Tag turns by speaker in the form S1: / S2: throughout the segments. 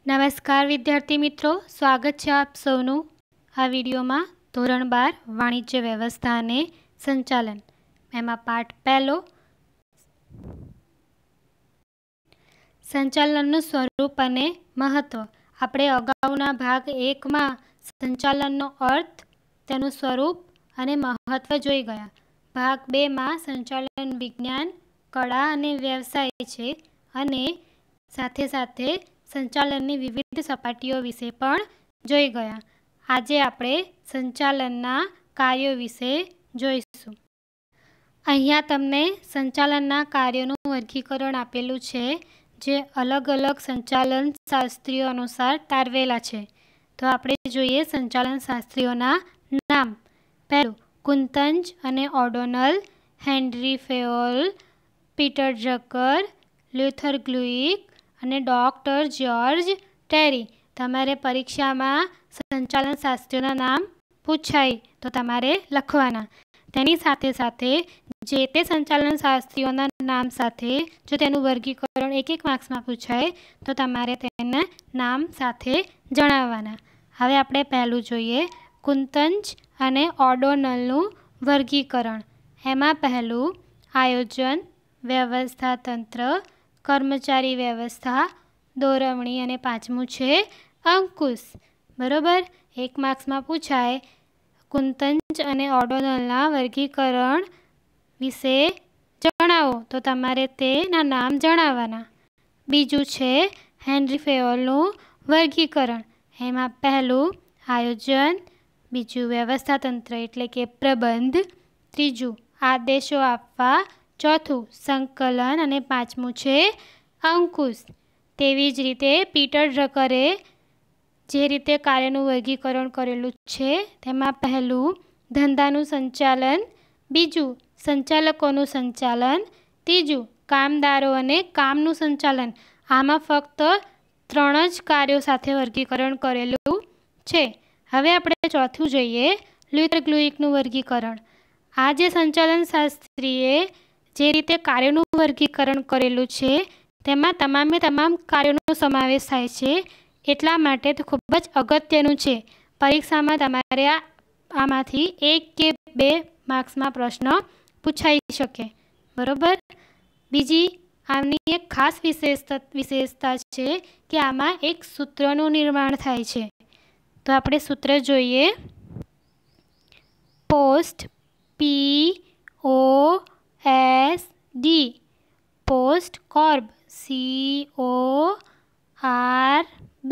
S1: નમસ્કાર વિદ્યાર્થી મિત્રો, સ્વાગત છે આપ સૌનું આ વિડીયોમાં ધોરણ 12 વાણિજ્ય વ્યવસ્થા અને સંચાલન એમાં પાઠ પહેલો સંચાલનનું સ્વરૂપ અને મહત્વ. આપણે અગાઉના ભાગ 1માં સંચાલનનો અર્થ, તેનું સ્વરૂપ અને મહત્વ જોઈ ગયા. ભાગ 2માં સંચાલન વિજ્ઞાન, કળા અને વ્યવસાય છે અને સાથે સાથે સંચાલનની વિવિધ સપાટીઓ વિશે પણ જોઈ ગયા. આજે આપણે સંચાલનના કાર્યો વિશે જોઈશું. અહીંયા તમને સંચાલનના કાર્યોનું વર્ગીકરણ આપેલું છે, જે અલગ અલગ સંચાલન શાસ્ત્રીઓ અનુસાર તારવેલા છે. તો આપણે જોઈએ સંચાલન શાસ્ત્રીઓના નામ. પહેલું કુંતંજ અને O'Donnell, Henri Fayol, Peter Drucker, Luther Gulick અને ડૉક્ટર જ્યોર્જ ટેરી. તમારે પરીક્ષામાં સંચાલન શાસ્ત્રીઓના નામ પૂછાય તો તમારે લખવાના. તેની સાથે સાથે જે તે સંચાલન શાસ્ત્રીઓના નામ સાથે જો તેનું વર્ગીકરણ એક માર્ક્સમાં પૂછાય તો તમારે તેના નામ સાથે જણાવવાના. હવે આપણે પહેલું જોઈએ કુંતંજ અને ઓડોનલનું વર્ગીકરણ. એમાં પહેલું આયોજન, વ્યવસ્થા તંત્ર, કર્મચારી વ્યવસ્થા, દોરવણી અને પાંચમું છે અંકુશ. બરાબર, એક માર્ક્સમાં પૂછાય કુંતંજ અને ઓડોનલના વર્ગીકરણ વિશે જણાવો તો તમારે તેના નામ જણાવવાના. બીજું છે હેનરી ફેયોલનું વર્ગીકરણ. એમાં પહેલું આયોજન, બીજું વ્યવસ્થા તંત્ર એટલે કે પ્રબંધ, ત્રીજું આદેશો આપવા, ચોથું સંકલન અને પાંચમું છે અંકુશ. તેવી જ રીતે પીટર ડ્રકરે જે રીતે કાર્યનું વર્ગીકરણ કરેલું છે તેમાં પહેલું ધંધાનું સંચાલન, બીજું સંચાલકોનું સંચાલન, ત્રીજું કામદારો અને કામનું સંચાલન. આમાં ફક્ત 3 જ કાર્યો સાથે વર્ગીકરણ કરેલું છે. હવે આપણે ચોથું જોઈએ લ્યુથર ગ્લુઇકનું વર્ગીકરણ. આ જે સંચાલન શાસ્ત્રીએ જે રીતે કાર્યોનું વર્ગીકરણ કરેલું છે તેમાં તમામ કાર્યોનો સમાવેશ થાય છે. એટલા માટે તે ખૂબ જ અગત્યનું છે. પરીક્ષામાં તમારે આમાંથી 1 કે 2 માર્ક્સમાં પ્રશ્ન પૂછાઈ શકે. બરાબર. બીજી આમની એક ખાસ વિશેષતા છે કે આમાં એક સૂત્રનું નિર્માણ થાય છે. તો આપણે સૂત્ર જોઈએ. POSD, POSD, POSD CORB, CORB,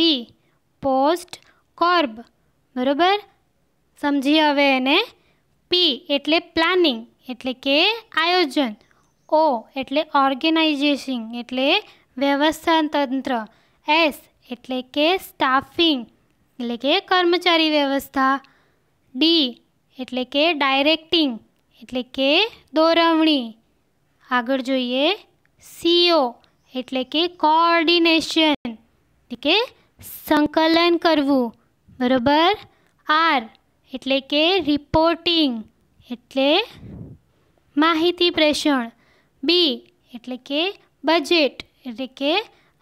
S1: POSD CORB. બરાબર, સમજી હવે એને. P એટલે પ્લાનિંગ એટલે કે આયોજન, O એટલે ઓર્ગેનાઇઝેશન એટલે વ્યવસ્થા તંત્ર, S એટલે કે સ્ટાફિંગ એટલે કે કર્મચારી વ્યવસ્થા, D એટલે કે ડાયરેક્ટિંગ એટલે કે દોરવણી. આગળ જોઈએ CO એટલે કે કોઓર્ડિનેશન એટલે કે સંકલન કરવું. બરાબર. R એટલે કે રિપોર્ટિંગ એટલે માહિતી પ્રેષણ, B એટલે કે બજેટ એટલે કે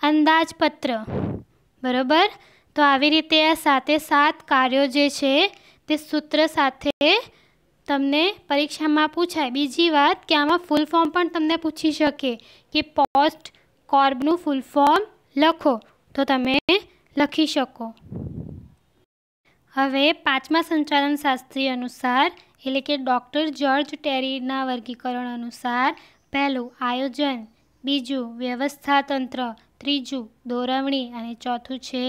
S1: અંદાજપત્ર. બરાબર. તો આવી રીતે આ 7 કાર્યો જે છે તે સૂત્ર સાથે તમને પરીક્ષામાં પૂછાય. બીજી વાત કે આમાં ફૂલ ફોર્મ પણ તમને પૂછી શકે કે પોસ્ટ કોર્બનું ફૂલ ફોર્મ લખો તો તમે લખી શકો. હવે 5મા સંચાલન શાસ્ત્રી અનુસાર એટલે કે ડૉક્ટર જ્યોર્જ ટેરીના વર્ગીકરણ અનુસાર પહેલું આયોજન, બીજું વ્યવસ્થા તંત્ર, ત્રીજું દોરવણી અને ચોથું છે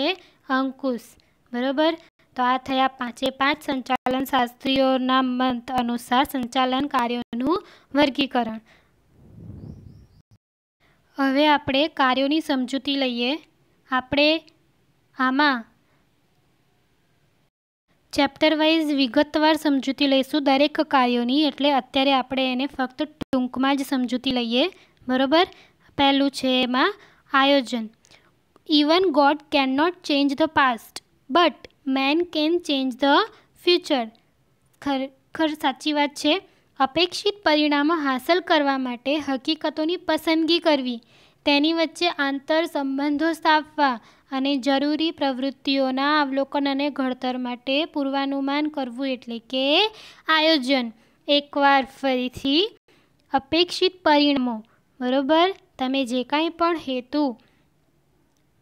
S1: અંકુશ. બરાબર. તો આ થયા 5 સંચાલન શાસ્ત્રીઓના મત અનુસાર સંચાલન કાર્યોનું વર્ગીકરણ. હવે આપણે કાર્યોની સમજૂતી લઈએ. આપણે આમાં ચેપ્ટર વાઇઝ વિગતવાર સમજૂતી લઈશું દરેક કાર્યોની, એટલે અત્યારે આપણે એને ફક્ત ટૂંકમાં જ સમજૂતી લઈએ. બરાબર. પહેલું છે એમાં આયોજન. Even God can not change the past but man can change the future. ખરેખર સાચી વાત છે. અપેક્ષિત પરિણામો હાંસલ કરવા માટે હકીકતોની પસંદગી કરવી તેની વચ્ચે આંતર સંબંધો સ્થાપવા અને જરૂરી પ્રવૃત્તિઓના અવલોકન અને ઘડતર માટે પૂર્વાનુમાન કરવું એટલે કે આયોજન. એકવાર ફરીથી અપેક્ષિત પરિણામો. બરોબર, તમે જે કાંઈ પણ હેતુ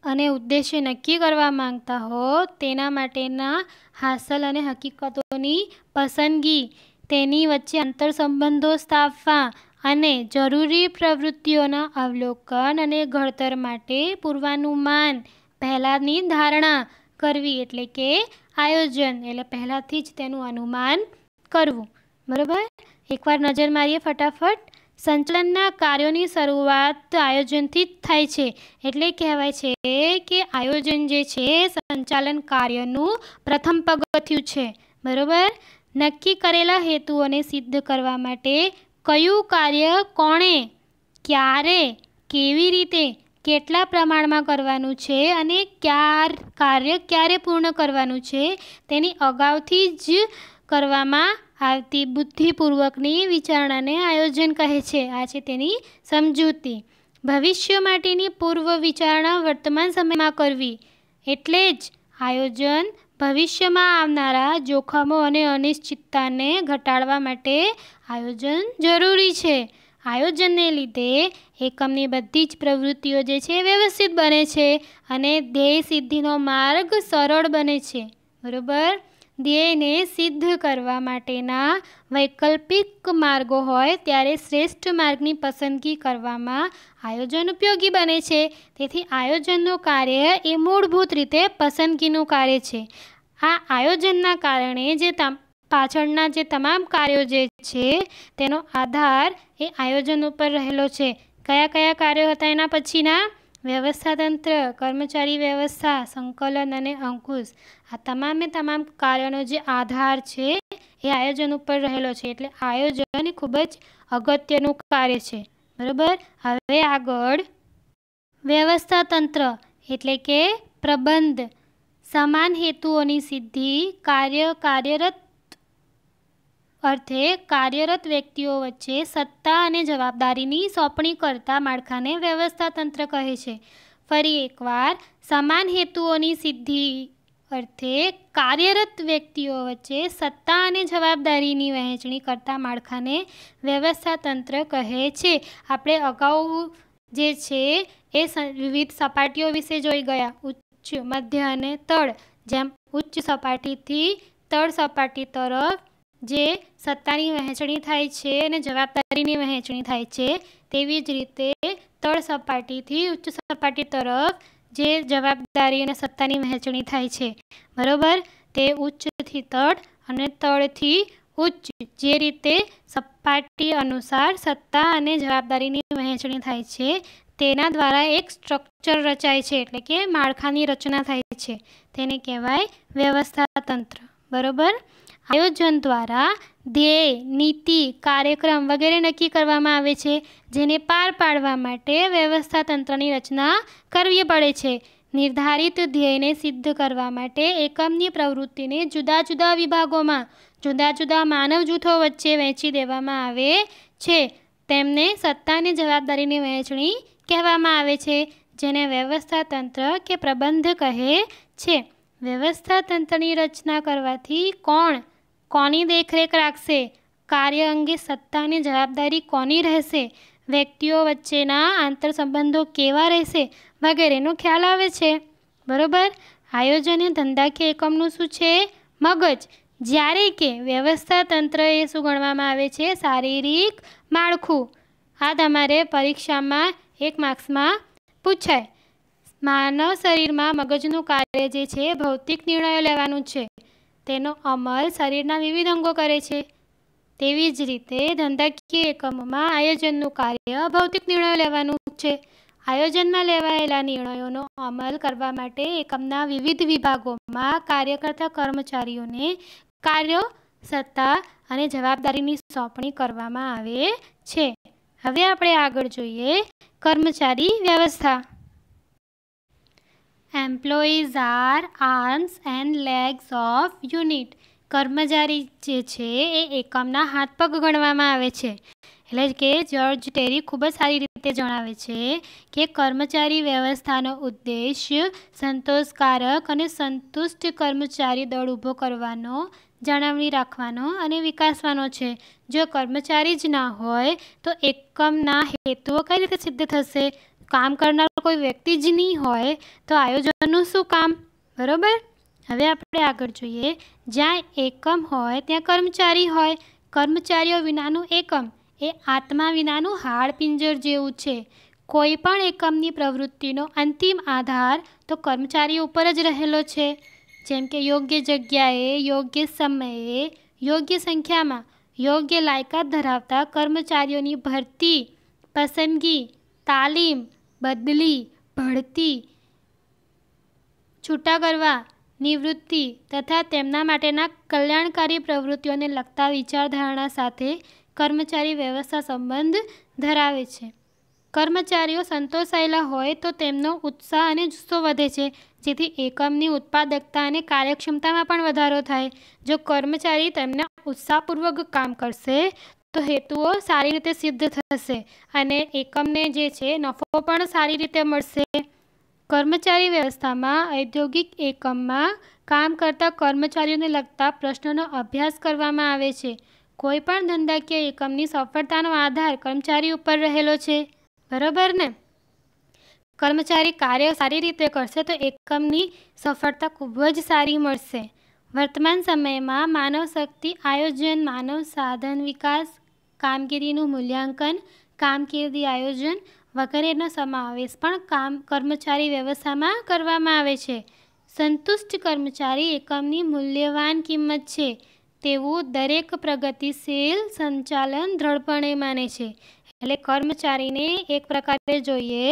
S1: અને ઉદ્દેશ્ય નક્કી કરવા માંગતા હો તેના માટેના હાંસલ અને હકીકતોની પસંદગી, તેની વચ્ચે આંતરસંબંધો સ્થાપવા અને જરૂરી પ્રવૃત્તિઓના અવલોકન અને ઘડતર માટે પૂર્વાનુમાન, પહેલાંની ધારણા કરવી એટલે કે આયોજન. એટલે પહેલાંથી જ તેનું અનુમાન કરવું. બરાબર, એકવાર નજર મારીએ ફટાફટ. સંચાલનના કાર્યોની શરૂઆત આયોજનથી જ થાય છે. એટલે કહેવાય છે કે આયોજન જે છે સંચાલન કાર્યનું પ્રથમ પગથિયું છે. બરાબર, નક્કી કરેલા હેતુઓને સિદ્ધ કરવા માટે કયું કાર્ય કોણે, ક્યારે, કેવી રીતે, કેટલા પ્રમાણમાં કરવાનું છે અને કાર્ય ક્યારે પૂર્ણ કરવાનું છે તેની અગાઉથી જ કરવામાં આવતી બુદ્ધિપૂર્વકની વિચારણાને આયોજન કહે છે. આ છે તેની સમજૂતી. ભવિષ્ય માટેની પૂર્વ વિચારણા વર્તમાન સમયમાં કરવી. એટલે જ આયોજન ભવિષ્યમાં આવનારા જોખમો અને અનિશ્ચિતતાને ઘટાડવા માટે આયોજન જરૂરી છે. આયોજનને લીધે એકમની બધી જ પ્રવૃત્તિઓ જે છે વ્યવસ્થિત બને છે અને ધ્યેય સિદ્ધિનો માર્ગ સરળ બને છે. બરાબર, ધ્યેયને સિદ્ધ કરવા માટેના વૈકલ્પિક માર્ગો હોય ત્યારે શ્રેષ્ઠ માર્ગની પસંદગી કરવામાં આયોજન ઉપયોગી બને છે. તેથી આયોજનનું કાર્ય એ મૂળભૂત રીતે પસંદગીનું કાર્ય છે. આ આયોજનના કારણે જે પાછળના જે તમામ કાર્યો જે છે તેનો આધાર એ આયોજન ઉપર રહેલો છે. કયા કયા કાર્યો હતા એના પછીના? વ્યવસ્થાતંત્ર, કર્મચારી વ્યવસ્થા, સંકલન અને અંકુશ. આ તમામે તમામ કાર્યોનો જે આધાર છે એ આયોજન ઉપર રહેલો છે. એટલે આયોજન એ ખૂબ જ અગત્યનું કાર્ય છે. બરાબર, હવે આગળ વ્યવસ્થાતંત્ર એટલે કે પ્રબંધ. સમાન હેતુઓની સિદ્ધિ કાર્યરત અર્થે કાર્યરત વ્યક્તિઓ વચ્ચે સત્તા અને જવાબદારીની સોંપણી કરતા માળખાને વ્યવસ્થાતંત્ર કહે છે. ફરી એકવાર, સમાન હેતુઓની સિદ્ધિ અર્થે કાર્યરત વ્યક્તિઓ વચ્ચે સત્તા અને જવાબદારીની વહેંચણી કરતા માળખાને વ્યવસ્થાતંત્ર કહે છે. આપણે અગાઉ જે છે એ વિવિધ સપાટીઓ વિશે જોઈ ગયા, ઉચ્ચ, મધ્ય અને તળ. જેમ ઉચ્ચ સપાટીથી તળ સપાટી તરફ જે સત્તાની વહેંચણી થાય છે અને જવાબદારીની વહેંચણી થાય છે, તેવી જ રીતે તળ સપાટીથી ઉચ્ચ સપાટી તરફ જે જવાબદારી અને સત્તાની વહેંચણી થાય છે. બરાબર, તે ઉચ્ચથી તળ અને તળથી ઉચ્ચ જે રીતે સપાટી અનુસાર સત્તા અને જવાબદારીની વહેંચણી થાય છે તેના દ્વારા એક સ્ટ્રક્ચર રચાય છે. એટલે કે માળખાની રચના થાય છે. તેને કહેવાય વ્યવસ્થાતંત્ર. બરાબર, આયોજન દ્વારા ધ્યેય, નીતિ, કાર્યક્રમ વગેરે નક્કી કરવામાં આવે છે, જેને પાર પાડવા માટે વ્યવસ્થાતંત્રની રચના કરવી પડે છે. નિર્ધારિત ધ્યેયને સિદ્ધ કરવા માટે એકમની પ્રવૃત્તિને જુદા જુદા વિભાગોમાં જુદા જુદા માનવ જૂથો વચ્ચે વહેંચી દેવામાં આવે છે. તેમને સત્તા અને જવાબદારીની વહેંચણી કહેવામાં આવે છે, જેને વ્યવસ્થાતંત્ર કે પ્રબંધ કહે છે. વ્યવસ્થાતંત્રની રચના કરવાથી કોની દેખરેખ રાખશે, કાર્ય અંગે સત્તા અને જવાબદારી કોની રહેશે, વ્યક્તિઓ વચ્ચેના આંતરસંબંધો કેવા રહેશે વગેરેનો ખ્યાલ આવે છે. બરાબર, આયોજન એ ધંધાકીય એકમનું શું છે? મગજ. જ્યારે કે વ્યવસ્થાતંત્ર એ શું ગણવામાં આવે છે? શારીરિક માળખું. આ તમારે પરીક્ષામાં 1 માર્ક્સમાં પૂછાય. માનવ શરીરમાં મગજનું કાર્ય જે છે ભૌતિક નિર્ણયો લેવાનું છે. તેનો અમલ શરીરના વિવિધ અંગો કરે છે. તેવી જ રીતે ધંધાકીય એકમોમાં આયોજનનું કાર્ય ભૌતિક નિર્ણયો લેવાનું છે. આયોજનમાં લેવાયેલા નિર્ણયોનો અમલ કરવા માટે એકમના વિવિધ વિભાગોમાં કાર્ય કરતા કર્મચારીઓને કાર્યો, સત્તા અને જવાબદારીની સોંપણી કરવામાં આવે છે. હવે આપણે આગળ જોઈએ કર્મચારી વ્યવસ્થા. Employees are arms and legs of unit. કર્મચારી જે છે એ એકમના હાથ પગ ગણવામાં આવે છે. એટલે કે જ્યોર્જ ટેરી ખૂબ જ સારી રીતે જણાવે છે કે કર્મચારી વ્યવસ્થાનો ઉદ્દેશ્ય સંતોષકારક અને સંતુષ્ટ કર્મચારી દળ ઊભો કરવાનો, જાળવણી રાખવાનો અને વિકાસવાનો છે. જો કર્મચારી જ ના હોય તો એકમના હેતુઓ કઈ રીતે સિદ્ધ થશે? કામ કરનાર કોઈ વ્યક્તિ જ નહીં હોય તો આયોજનનું શું કામ? બરોબર. હવે આપણે આગળ જોઈએ. જ્યાં એકમ હોય ત્યાં કર્મચારી હોય. કર્મચારીઓ વિનાનું એકમ એ આત્મા વિનાનું હાડપિંજર જેવું છે. કોઈ પણ એકમની પ્રવૃત્તિનો અંતિમ આધાર તો કર્મચારીઓ ઉપર જ રહેલો છે. જેમ કે યોગ્ય જગ્યાએ, યોગ્ય સમયે, યોગ્ય સંખ્યામાં, યોગ્ય લાયકાત ધરાવતા કર્મચારીઓની ભરતી, પસંદગી, તાલીમ, બદલી, બઢતી, છૂટા કરવા, નિવૃત્તિ તથા તેમના માટેના કલ્યાણકારી પ્રવૃત્તિઓને લગતા વિચારધારણા સાથે કર્મચારી વ્યવસ્થા સંબંધ ધરાવે છે. કર્મચારીઓ સંતોષાયેલા હોય તો તેમનો ઉત્સાહ અને જુસ્સો વધે છે, જેથી એકમની ઉત્પાદકતા અને કાર્યક્ષમતામાં પણ વધારો થાય. જો કર્મચારી તેમના ઉત્સાહપૂર્વક કામ કરશે તો હેતુઓ સારી રીતે સિદ્ધ થશે અને એકમને જે છે નફો પણ સારી રીતે મળશે. કર્મચારી વ્યવસ્થામાં ઔદ્યોગિક એકમમાં કામ કરતા કર્મચારીઓને લગતા પ્રશ્નોનો અભ્યાસ કરવામાં આવે છે. કોઈ પણ ધંધાકીય એકમની સફળતાનો આધાર કર્મચારી ઉપર રહેલો છે. બરાબર ને? કર્મચારી કાર્ય સારી રીતે કરશે તો એકમની સફળતા ખૂબ જ સારી મળશે. વર્તમાન સમયમાં માનવ શક્તિ આયોજન, માનવ સાધન વિકાસ, કામગીરીનું મૂલ્યાંકન, કામગીરી આયોજન વગેરેનો સમાવેશ પણ કર્મચારી વ્યવસ્થામાં કરવામાં આવે છે. સંતુષ્ટ કર્મચારી એકમની મૂલ્યવાન કિંમત છે તેવું દરેક પ્રગતિશીલ સંચાલન દ્રઢપણે માને છે. એટલે કર્મચારીને એક પ્રકારે જોઈએ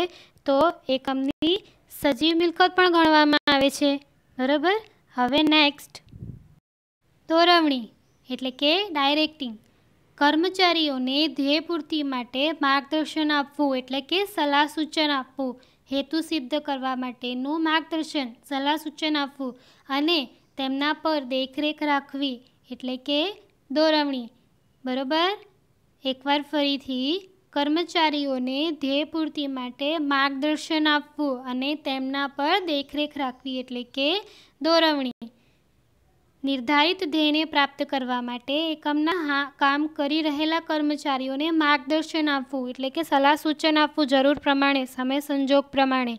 S1: તો એકમની સજીવ મિલકત પણ ગણવામાં આવે છે. બરાબર. હવે નેક્સ્ટ, દોરવણી એટલે કે ડાયરેક્ટિંગ. કર્મચારીઓને ધ્યેય પૂર્તિ માટે માર્ગદર્શન આપવું એટલે કે સલાહ સૂચન આપવું. હેતુ સિદ્ધ કરવા માટેનું માર્ગદર્શન, સલાહ સૂચન આપવું અને તેમના પર દેખરેખ રાખવી એટલે કે દોરવણી. બરાબર. એકવાર ફરીથી, કર્મચારીઓને ધ્યેય પૂર્તિ માટે માર્ગદર્શન આપવું અને તેમના પર દેખરેખ રાખવી એટલે કે દોરવણી. નિર્ધારિત ધ્યેયને પ્રાપ્ત કરવા માટે એકમના કામ કરી રહેલા કર્મચારીઓને માર્ગદર્શન આપવું એટલે કે સલાહ સૂચન આપવું જરૂર પ્રમાણે, સમય સંજોગ પ્રમાણે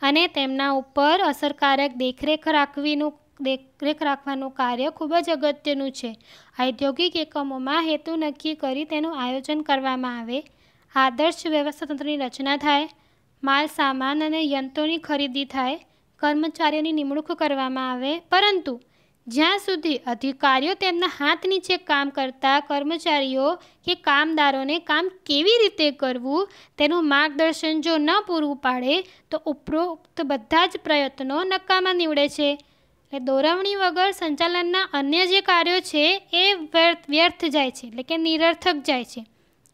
S1: અને તેમના ઉપર અસરકારક દેખરેખ રાખવાનું કાર્ય ખૂબ જ અગત્યનું છે. ઔદ્યોગિક એકમોમાં હેતુ નક્કી કરી તેનું આયોજન કરવામાં આવે. આદર્શ વ્યવસ્થા તંત્રની રચના થાય. માલ સામાન અને યંત્રોની ખરીદી થાય. કર્મચારીઓની નિમણૂક કરવામાં આવે. પરંતુ જ્યાં સુધી અધિકારીઓ તેમના હાથ નીચે કામ કરતા કર્મચારીઓ કે કામદારોને કામ કેવી રીતે કરવું તેનું માર્ગદર્શન જો ન પૂરું પાડે તો ઉપરોક્ત બધા જ પ્રયત્નો નકામા નીવડે છે. એટલે દોરવણી વગર સંચાલનના અન્ય જે કાર્યો છે એ વ્યર્થ જાય છે એટલે કે નિરર્થક જાય છે.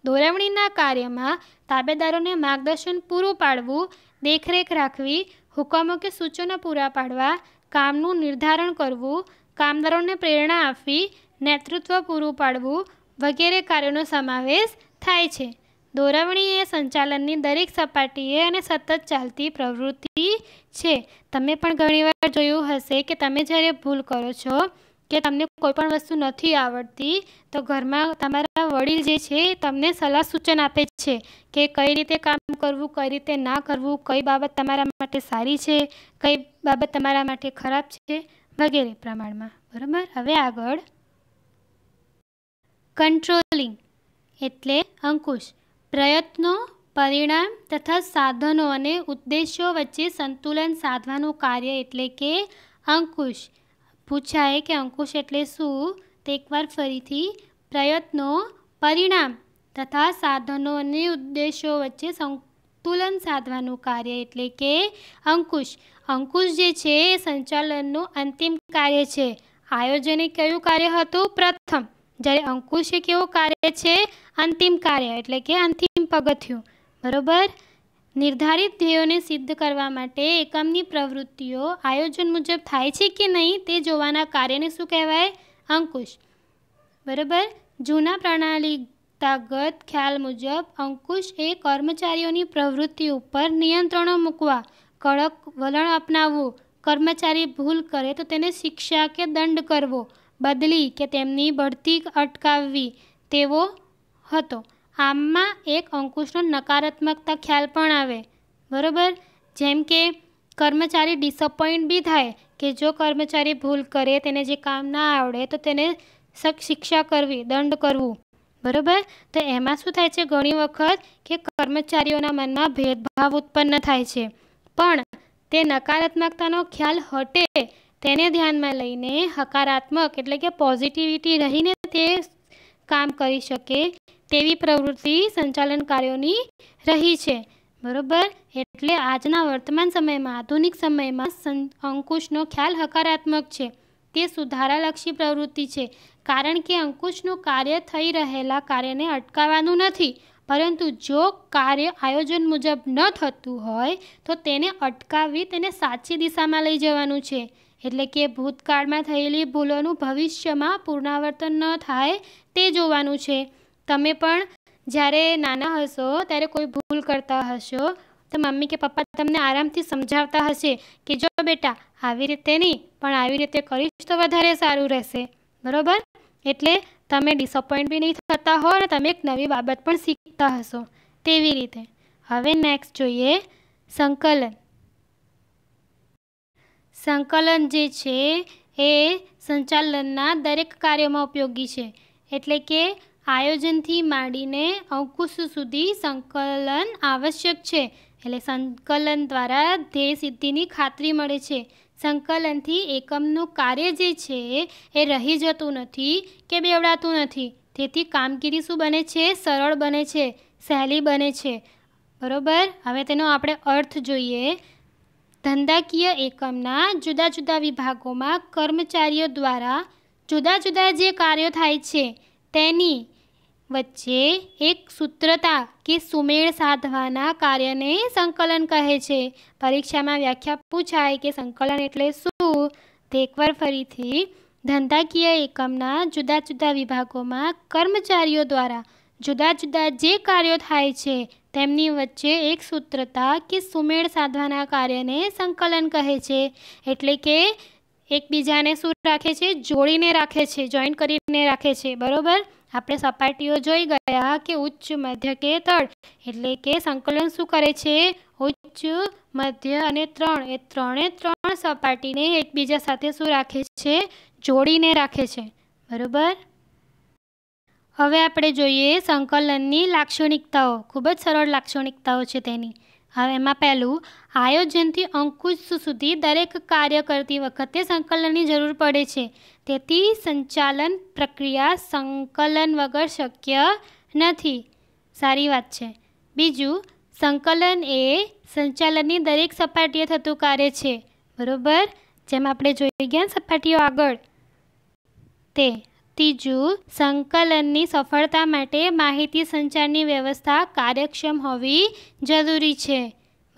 S1: દોરવણીના કાર્યમાં તાબેદારોને માર્ગદર્શન પૂરું પાડવું, દેખરેખ રાખવી, હુકમો કે સૂચનો પૂરા પાડવા, કામનું નિર્ધારણ કરવું, કામદારોને પ્રેરણા આપવી, નેતૃત્વ પૂરું પાડવું વગેરે કાર્યોનો સમાવેશ થાય છે. દોરવણી એ સંચાલનની દરેક સપાટીએ અને સતત ચાલતી પ્રવૃત્તિ છે. તમે પણ ઘણીવાર જોયું હશે કે તમે જ્યારે ભૂલ કરો છો કે તમને કોઈ પણ વસ્તુ નથી આવડતી તો ઘરમાં તમારા વડીલ જે છે તમને સલાહ સૂચન આપે છે કે કઈ રીતે કામ કરવું, કઈ રીતે ના કરવું, કઈ બાબત તમારા માટે સારી છે, કઈ બાબત તમારા માટે ખરાબ છે વગેરે પ્રમાણમાં. બરાબર. હવે આગળ, કંટ્રોલિંગ એટલે અંકુશ. પ્રયત્નો, પરિણામ તથા સાધનો અને ઉદ્દેશ્યો વચ્ચે સંતુલન સાધવાનું કાર્ય એટલે કે અંકુશ. પૂછાય કે અંકુશ એટલે શું? તો એકવાર ફરીથી, પ્રયત્નો, પરિણામ તથા સાધનો અને ઉદ્દેશ્યો વચ્ચે સંતુલન સાધવાનું કાર્ય એટલે કે અંકુશ. અંકુશ જે છે એ સંચાલનનું અંતિમ કાર્ય છે. આયોજન એ કયું કાર્ય હતું? પ્રથમ. જ્યારે અંકુશ એ કેવું કાર્ય છે? અંતિમ કાર્ય એટલે કે અંતિમ પગથિયું. બરોબર. નિર્ધારિત ધ્યેયોને સિદ્ધ કરવા માટે એકમની પ્રવૃત્તિઓ આયોજન મુજબ થાય છે કે નહીં તે જોવાના કાર્યને શું કહેવાય? અંકુશ. બરાબર. જૂના પ્રણાલી સંસ્થાગત ખ્યાલ મુજબ અંકુશ એ કર્મચારીઓની પ્રવૃત્તિ ઉપર નિયંત્રણો મૂકવા, કડક વલણ અપનાવવું, કર્મચારી ભૂલ કરે તો તેને શિક્ષા કે દંડ કરવો, બદલી કે તેમની બઢતી અટકાવવી તેવો હતો. આમાં એક અંકુશનો નકારાત્મકતા ખ્યાલ પણ આવે. બરાબર. જેમ કે કર્મચારી ડિસઅપોઇન્ટ બી થાય કે જો કર્મચારી ભૂલ કરે, તેને જે કામ ના આવડે તો તેને શિક્ષા કરવી, દંડ કરવું. બરાબર. તો એમાં શું થાય છે, ઘણી વખત કે કર્મચારીઓના મનમાં ભેદભાવ ઉત્પન્ન થાય છે. પણ તે નકારાત્મકતાનો ખ્યાલ હટે તેને ધ્યાનમાં લઈને હકારાત્મક એટલે કે પોઝિટિવિટી રહીને તે કામ કરી શકે તેવી પ્રવૃત્તિ સંચાલન કાર્યોની રહી છે. બરાબર. એટલે આજના વર્તમાન સમયમાં, આધુનિક સમયમાં અંકુશનો ખ્યાલ હકારાત્મક છે. તે સુધારાલક્ષી પ્રવૃત્તિ છે, કારણ કે અંકુશનું કાર્ય થઈ રહેલા કાર્યને અટકાવવાનું નથી, પરંતુ જો કાર્ય આયોજન મુજબ ન થતું હોય તો તેને અટકાવી તેને સાચી દિશામાં લઈ જવાનું છે. એટલે કે ભૂતકાળમાં થયેલી ભૂલોનું ભવિષ્યમાં પુનરાવર્તન ન થાય તે જોવાનું છે. તમે પણ જ્યારે નાના હશો ત્યારે કોઈ ભૂલ કરતા હશો તો મમ્મી કે પપ્પા તમને આરામથી સમજાવતા હશે કે જો બેટા આવી રીતે નહીં, પણ આવી રીતે કરીશ તો વધારે સારું રહેશે. બરાબર. એટલે તમે ડિસઅપોઇન્ટ બી નહીં થતા હો અને તમે એક નવી બાબત પણ શીખતા હશો. તેવી રીતે હવે નેક્સ્ટ જોઈએ સંકલન. સંકલન જે છે એ સંચાલનના દરેક કાર્યોમાં ઉપયોગી છે. એટલે કે આયોજનથી માંડીને અંકુશ સુધી સંકલન આવશ્યક છે. એટલે સંકલન દ્વારા ધ્યેય સિદ્ધિની ખાતરી મળે છે. સંકલનથી એકમનું કાર્ય જે છે એ રહી જતું નથી કે બેવડાતું નથી. તેથી કામગીરી શું બને છે, સરળ બને છે, સહેલી બને છે. બરાબર. હવે તેનો આપણે અર્થ જોઈએ. ધંધાકીય એકમના જુદા જુદા વિભાગોમાં કર્મચારીઓ દ્વારા જુદા જુદા જે કાર્યો થાય છે તેની વચ્ચે એક સૂત્રતા કે સુમેળ સાધવાના કાર્યને સંકલન કહે છે. પરીક્ષામાં વ્યાખ્યા પૂછાય કે સંકલન એટલે શું, તે એકવાર ફરીથી. ધંધાકીય એકમના જુદા જુદા વિભાગોમાં કર્મચારીઓ દ્વારા જુદા જુદા જે કાર્યો થાય છે તેમની વચ્ચે એક સૂત્રતા કે સુમેળ સાધવાના કાર્યને સંકલન કહે છે. એટલે કે એકબીજાને શું રાખે છે, જોડીને રાખે છે, જોઈન્ટ કરીને રાખે છે. બરાબર. આપણે સપાટીઓ જોઈ ગયા કે ઉચ્ચ, મધ્ય કે તળ. એટલે કે સંકલન શું કરે છે, ઉચ્ચ, મધ્ય અને ત્રણ, એ ત્રણ સપાટીને એકબીજા સાથે શું રાખે છે, જોડીને રાખે છે. બરાબર. હવે આપણે જોઈએ સંકલનની લાક્ષણિકતાઓ. ખૂબ જ સરળ લાક્ષણિકતાઓ છે તેની. હવે એમાં પહેલું, આયોજનથી અંકુશ સુધી દરેક કાર્ય કરતી વખતે સંકલનની જરૂર પડે છે. તેથી સંચાલન પ્રક્રિયા સંકલન વગર શક્ય નથી. સારી વાત છે. બીજું, સંકલન એ સંચાલનની દરેક સપાટીએ થતું કાર્ય છે. બરાબર. જેમ આપણે જોઈ ગયા સપાટીઓ આગળ તે. ત્રીજું, સંકલનની સફળતા માટે માહિતી સંચારની વ્યવસ્થા કાર્યક્ષમ હોવી જરૂરી છે.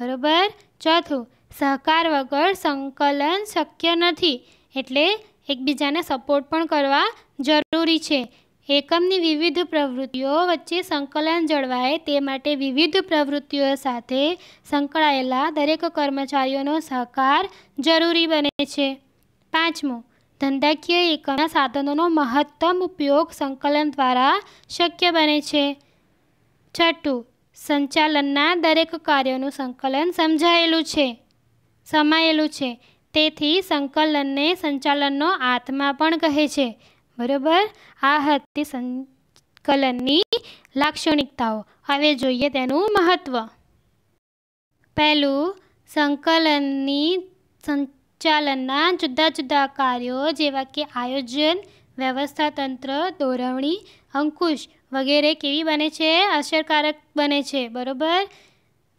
S1: બરાબર. ચોથું, સહકાર વગર સંકલન શક્ય નથી. એટલે એકબીજાને સપોર્ટ પણ કરવા જરૂરી છે. એકમની વિવિધ પ્રવૃત્તિઓ વચ્ચે સંકલન જળવાય તે માટે વિવિધ પ્રવૃત્તિઓ સાથે સંકળાયેલા દરેક કર્મચારીઓનો સહકાર જરૂરી બને છે. પાંચમું, ધંધાકીય એકમના સાધનોનો મહત્તમ ઉપયોગ સંકલન દ્વારા શક્ય બને છે. છઠ્ઠું, સંચાલનના દરેક કાર્યોનું સંકલન સમાયેલું છે. તેથી સંકલનને સંચાલનનો આત્મા પણ કહે છે. બરાબર. આ હતી સંકલનની લાક્ષણિકતાઓ. હવે જોઈએ તેનું મહત્ત્વ. પહેલું, સંચાલનના જુદા જુદા કાર્યો જેવા કે આયોજન, વ્યવસ્થા તંત્ર, દોરવણી, અંકુશ વગેરે કેવી બને છે, અસરકારક બને છે. બરાબર.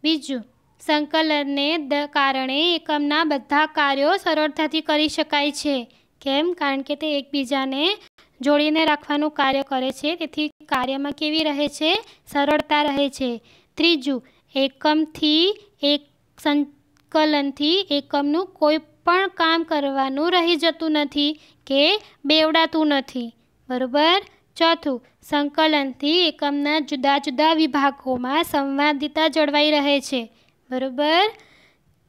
S1: બીજું, સંકલનને કારણે એકમના બધા કાર્યો સરળતાથી કરી શકાય છે. કેમ? કારણ કે તે એકબીજાને જોડીને રાખવાનું કાર્ય કરે છે. તેથી કાર્યમાં કેવી રહે છે, સરળતા રહે છે. ત્રીજું, સંકલનથી એકમનું કોઈ પણ કામ કરવાનું રહી જતું નથી કે બેવડાતું નથી. બરાબર. ચોથું, સંકલનથી એકમના જુદા જુદા વિભાગોમાં સંવાદિતા જળવાઈ રહે છે. બરાબર.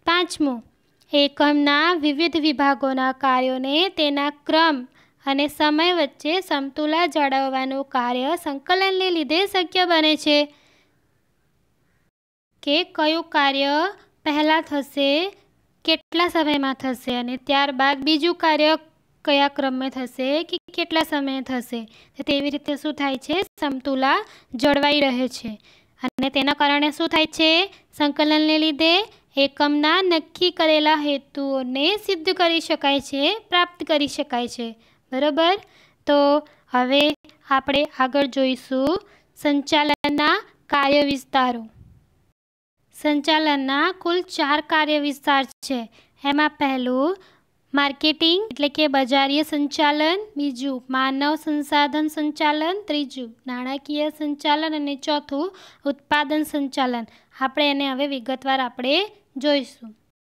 S1: પાંચમું, એકમના વિવિધ વિભાગોના કાર્યોને તેના ક્રમ અને સમય વચ્ચે સમતુલા જાળવવાનું કાર્ય સંકલનને લીધે શક્ય બને છે. કે કયું કાર્ય પહેલાં થશે, કેટલા સમયમાં થશે, અને ત્યારબાદ બીજું કાર્ય કયા ક્રમે થશે કે કેટલા સમયે થશે. તેવી રીતે શું થાય છે, સમતુલા જળવાઈ રહે છે. અને તેના કારણે શું થાય છે, સંકલનને લીધે એકમના નક્કી કરેલા હેતુઓને સિદ્ધ કરી શકાય છે, પ્રાપ્ત કરી શકાય છે. બરાબર. તો હવે આપણે આગળ જોઈશું સંચાલનના કાર્ય વિસ્તારો. સંચાલનના કુલ 4 કાર્ય વિસ્તાર છે. એમાં પહેલું માર્કેટિંગ એટલે કે બજારીય સંચાલન, બીજું માનવ સંસાધન સંચાલન, ત્રીજું નાણાકીય સંચાલન અને ચોથું ઉત્પાદન સંચાલન. આપણે એને હવે વિગતવાર આપણે જોઈશું.